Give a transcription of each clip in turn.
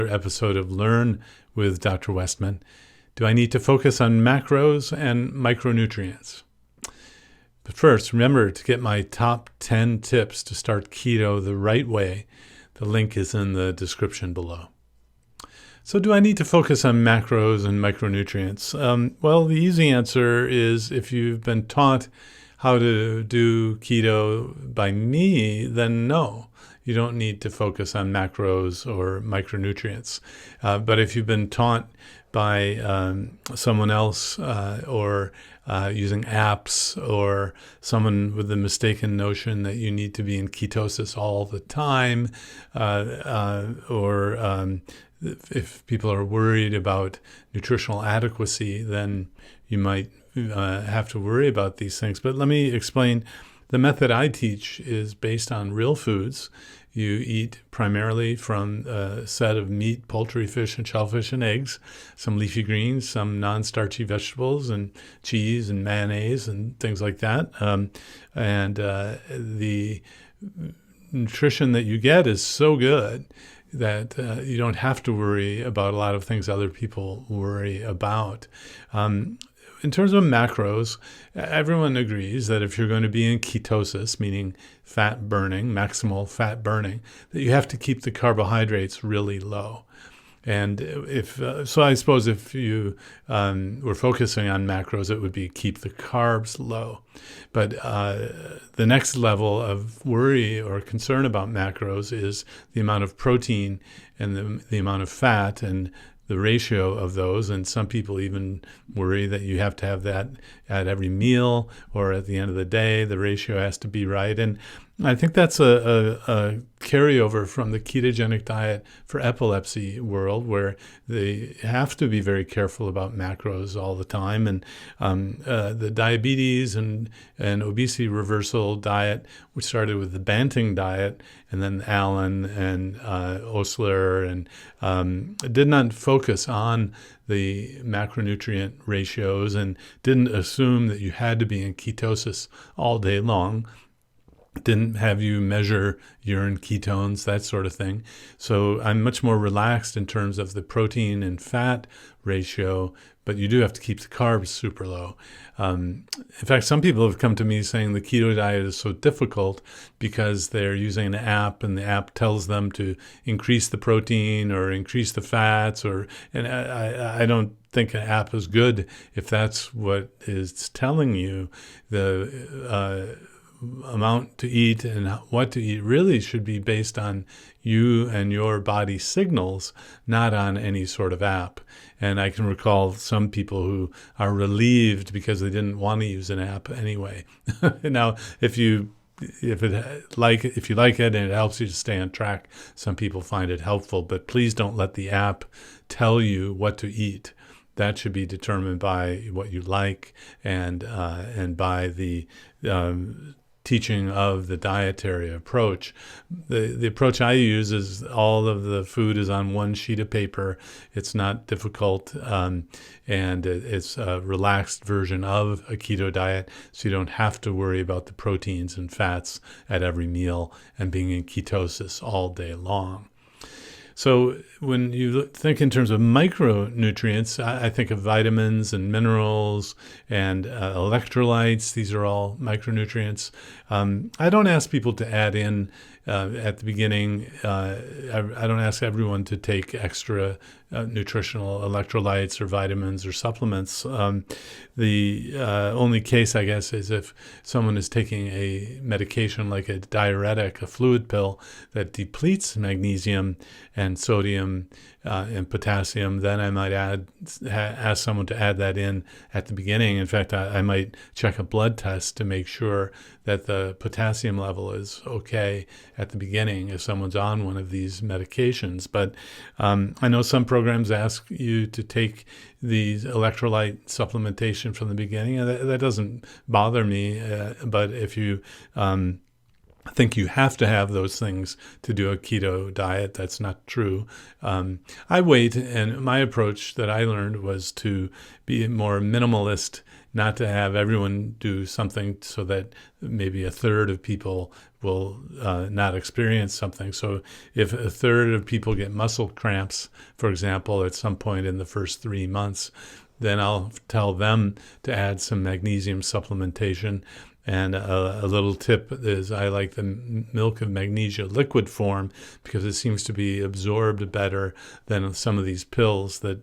Episode of Learn with Dr. Westman. Do I need to focus on macros and micronutrients? But first, remember to get my top 10 tips to start keto the right way. The link is in the description below. So do I need to focus on macros and micronutrients? Well, the easy answer is if you've been taught how to do keto by me, then no. You don't need to focus on macros or micronutrients. But if you've been taught by someone else or using apps or someone with the mistaken notion that you need to be in ketosis all the time, or if people are worried about nutritional adequacy, then you might have to worry about these things. But let me explain. The method I teach is based on real foods. You eat primarily from a set of meat, poultry, fish, and shellfish and eggs, some leafy greens, some non-starchy vegetables, and cheese and mayonnaise and things like that. The nutrition that you get is so good that you don't have to worry about a lot of things other people worry about. In terms of macros, everyone agrees that if you're going to be in ketosis, meaning fat burning, maximal fat burning, that you have to keep the carbohydrates really low. And so I suppose if you were focusing on macros, it would be keep the carbs low. But the next level of worry or concern about macros is the amount of protein and the amount of fat and the ratio of those. And some people even worry that you have to have that at every meal or at the end of the day. The ratio has to be right. And I think that's a carryover from the ketogenic diet for epilepsy world, where they have to be very careful about macros all the time. And the diabetes and obesity reversal diet, which started with the Banting diet, and then Allen and Osler, and did not focus on the macronutrient ratios and didn't assume that you had to be in ketosis all day long. Didn't have you measure urine ketones, that sort of thing. So I'm much more relaxed in terms of the protein and fat ratio, but you do have to keep the carbs super low. In fact, some people have come to me saying the keto diet is so difficult because they're using an app and the app tells them to increase the protein or increase the fats, and I don't think an app is good if that's what it's telling you. The amount to eat and what to eat really should be based on you and your body signals, not on any sort of app. And I can recall some people who are relieved because they didn't want to use an app anyway. Now, if you like it and it helps you to stay on track, some people find it helpful, but please don't let the app tell you what to eat. That should be determined by what you like and by the teaching of the dietary approach. The approach I use is all of the food is on one sheet of paper. It's not difficult, and it's a relaxed version of a keto diet, so you don't have to worry about the proteins and fats at every meal and being in ketosis all day long. So when you think in terms of micronutrients, I think of vitamins and minerals and electrolytes. These are all micronutrients. I don't ask people to add in at the beginning. I don't ask everyone to take extra nutritional electrolytes or vitamins or supplements. The only case, I guess, is if someone is taking a medication like a diuretic, a fluid pill that depletes magnesium and sodium and potassium, then I might ask someone to add that in at the beginning. In fact, I might check a blood test to make sure that the potassium level is okay at the beginning if someone's on one of these medications. But I know some programs ask you to take these electrolyte supplementation from the beginning, and that doesn't bother me. But if you think you have to have those things to do a keto diet. That's not true. I wait, and my approach that I learned was to be more minimalist, not to have everyone do something so that maybe a third of people will not experience something. So if a third of people get muscle cramps, for example, at some point in the first 3 months, then I'll tell them to add some magnesium supplementation. And a little tip is I like the milk of magnesia liquid form because it seems to be absorbed better than some of these pills that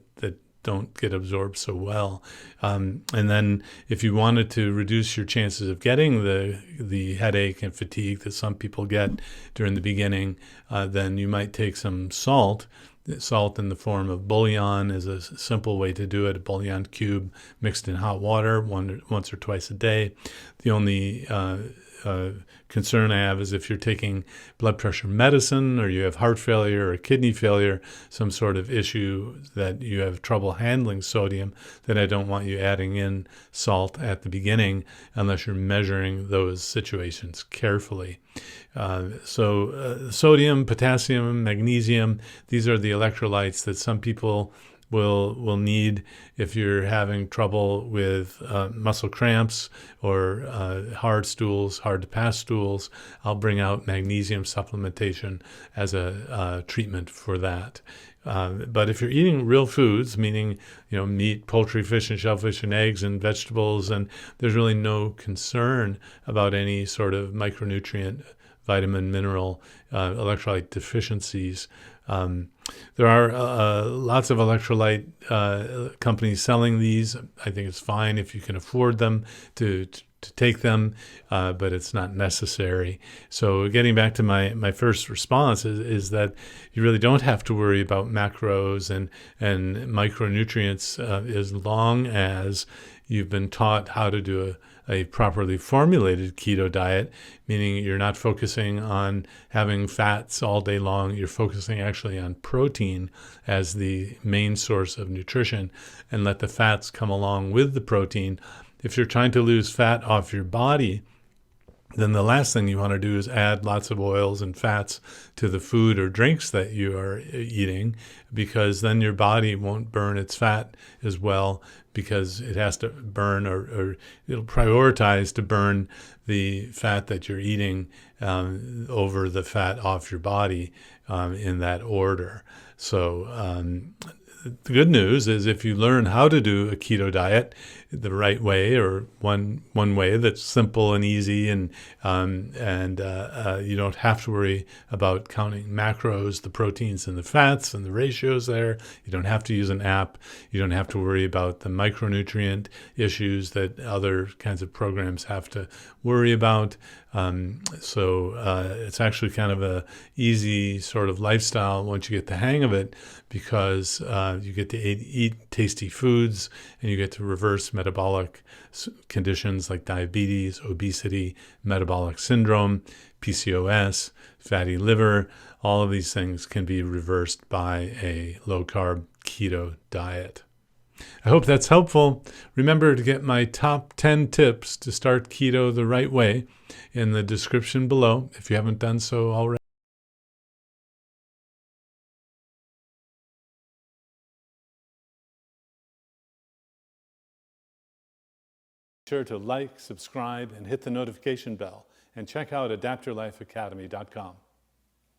don't get absorbed so well. And then if you wanted to reduce your chances of getting the headache and fatigue that some people get during the beginning, then you might take some salt. Salt in the form of bouillon is a simple way to do it. A bouillon cube mixed in hot water once or twice a day. The only concern I have is if you're taking blood pressure medicine or you have heart failure or kidney failure, some sort of issue that you have trouble handling sodium, then I don't want you adding in salt at the beginning unless you're measuring those situations carefully. Sodium, potassium, magnesium, these are the electrolytes that some people will need if you're having trouble with muscle cramps or hard stools, hard to pass stools. I'll bring out magnesium supplementation as a treatment for that. But if you're eating real foods, meaning meat, poultry, fish, and shellfish, and eggs, and vegetables, and there's really no concern about any sort of micronutrient, vitamin, mineral, electrolyte deficiencies. There are lots of electrolyte companies selling these. I think it's fine if you can afford them to take them, but it's not necessary. So getting back to my first response is that you really don't have to worry about macros and micronutrients as long as you've been taught how to do a properly formulated keto diet, meaning you're not focusing on having fats all day long. You're focusing actually on protein as the main source of nutrition, and let the fats come along with the protein. If you're trying to lose fat off your body, then the last thing you want to do is add lots of oils and fats to the food or drinks that you are eating, because then your body won't burn its fat as well, because it has to burn or it'll prioritize to burn the fat that you're eating over the fat off your body in that order. So the good news is if you learn how to do a keto diet the right way, or one way that's simple and easy, and you don't have to worry about counting macros, the proteins and the fats and the ratios there. You don't have to use an app. You don't have to worry about the micronutrient issues that other kinds of programs have to worry about. It's actually kind of a easy sort of lifestyle once you get the hang of it, because you get to eat tasty foods, and you get to reverse metabolic conditions like diabetes, obesity, metabolic syndrome, PCOS, fatty liver. All of these things can be reversed by a low-carb keto diet. I hope that's helpful. Remember to get my top 10 tips to start keto the right way in the description below if you haven't done so already. Be sure to like, subscribe, and hit the notification bell, and check out adaptyourlifeacademy.com.